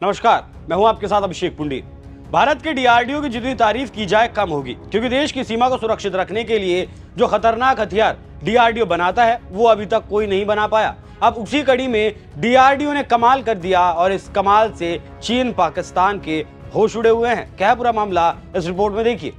नमस्कार, मैं हूं आपके साथ अभिषेक पुंडी। भारत के डीआरडीओ की जितनी तारीफ की जाए कम होगी, क्योंकि देश की सीमा को सुरक्षित रखने के लिए जो खतरनाक हथियार डीआरडीओ बनाता है वो अभी तक कोई नहीं बना पाया। अब उसी कड़ी में डीआरडीओ ने कमाल कर दिया और इस कमाल से चीन पाकिस्तान के होश उड़े हुए हैं। क्या है पूरा मामला, इस रिपोर्ट में देखिए।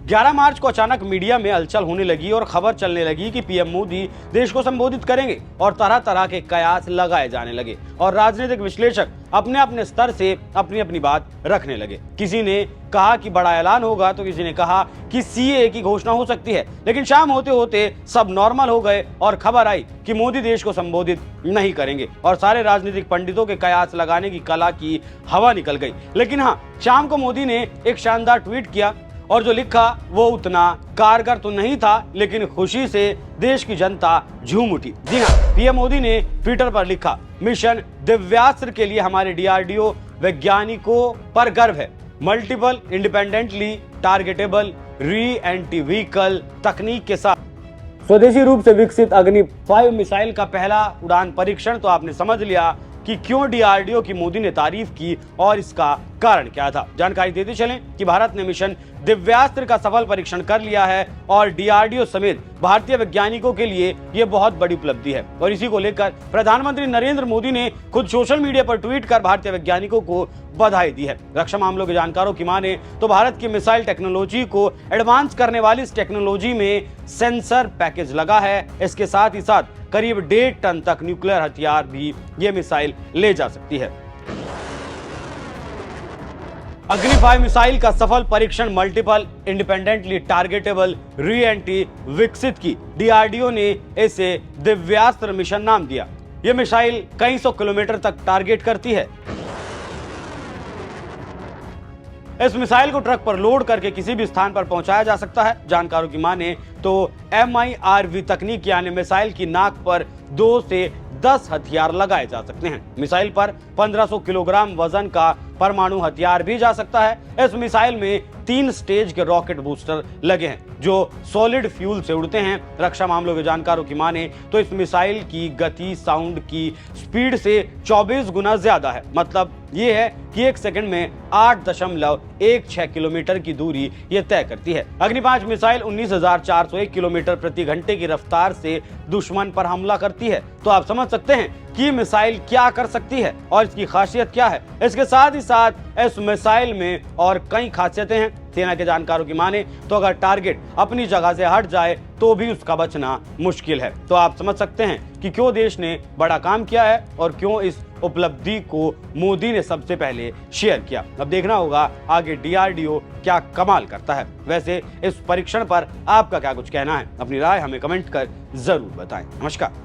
11 मार्च को अचानक मीडिया में हलचल होने लगी और खबर चलने लगी कि पीएम मोदी देश को संबोधित करेंगे और तरह तरह के कयास लगाए जाने लगे और राजनीतिक विश्लेषक अपने अपने स्तर से अपनी अपनी बात रखने लगे। किसी ने कहा कि बड़ा ऐलान होगा तो किसी ने कहा कि सीए की घोषणा हो सकती है, लेकिन शाम होते होते सब नॉर्मल हो गए और खबर आई कि मोदी देश को संबोधित नहीं करेंगे और सारे राजनीतिक पंडितों के कयास लगाने की कला की हवा निकल गई। लेकिन हाँ, शाम को मोदी ने एक शानदार ट्वीट किया और जो लिखा वो उतना कारगर तो नहीं था, लेकिन खुशी से देश की जनता झूम उठी। जी हाँ, पीएम मोदी ने ट्विटर पर लिखा, मिशन दिव्यास्त्र के लिए हमारे डीआरडीओ वैज्ञानिकों पर गर्व है। मल्टीपल इंडिपेंडेंटली टारगेटेबल री एंटी व्हीकल तकनीक के साथ स्वदेशी रूप से विकसित अग्नि 5 मिसाइल का पहला उड़ान परीक्षण। तो आपने समझ लिया कि क्यों डीआरडीओ की मोदी ने तारीफ की और इसका कारण क्या था। जानकारी देते चलें कि भारत ने मिशन दिव्यास्त्र का सफल परीक्षण कर लिया है और डीआरडीओ समेत भारतीय वैज्ञानिकों के लिए यह बहुत बड़ी उपलब्धि है और इसी को लेकर प्रधानमंत्री नरेंद्र मोदी ने खुद सोशल मीडिया पर ट्वीट कर भारतीय वैज्ञानिकों को बधाई दी है। रक्षा मामलों के जानकारों की माने तो भारत की मिसाइल टेक्नोलॉजी को एडवांस करने वाली इस टेक्नोलॉजी में सेंसर पैकेज लगा है। इसके साथ ही साथ करीब 1.5 टन तक न्यूक्लियर हथियार भी ये मिसाइल ले जा सकती है। अग्नि 5 मिसाइल का सफल परीक्षण मल्टीपल इंडिपेंडेंटली टारगेटेबल री एंटी विकसित की डीआरडीओ ने इसे दिव्यास्त्र मिशन नाम दिया। यह मिसाइल कई सौ किलोमीटर तक टारगेट करती है। इस मिसाइल को ट्रक पर लोड करके किसी भी स्थान पर पहुंचाया जा सकता है। जानकारों की माने तो MIRV तकनीक यानी मिसाइल की नाक पर 2 से 10 हथियार लगाए जा सकते हैं। मिसाइल पर 1500 किलोग्राम वजन का परमाणु हथियार भी जा सकता है। इस मिसाइल में 3 स्टेज के रॉकेट बूस्टर लगे हैं जो सॉलिड फ्यूल से उड़ते हैं। रक्षा मामलों के जानकारों की माने तो इस मिसाइल की गति साउंड की स्पीड से 24 गुना ज्यादा है। मतलब ये है कि 1 सेकंड में 8.16 किलोमीटर की दूरी ये तय करती है। अग्नि 5 मिसाइल 19,401 किलोमीटर प्रति घंटे की रफ्तार से दुश्मन पर हमला करती है। तो आप समझ सकते हैं कि मिसाइल क्या कर सकती है और इसकी खासियत क्या है। इसके साथ ही साथ इस मिसाइल में और कई खासियतें हैं। सेना के जानकारों की माने तो अगर टारगेट अपनी जगह से हट जाए तो भी उसका बचना मुश्किल है। तो आप समझ सकते हैं कि क्यों देश ने बड़ा काम किया है और क्यों इस उपलब्धि को मोदी ने सबसे पहले शेयर किया। अब देखना होगा आगे डीआरडीओ क्या कमाल करता है। वैसे इस परीक्षण पर आपका क्या कुछ कहना है, अपनी राय हमें कमेंट कर जरूर बताएं। नमस्कार।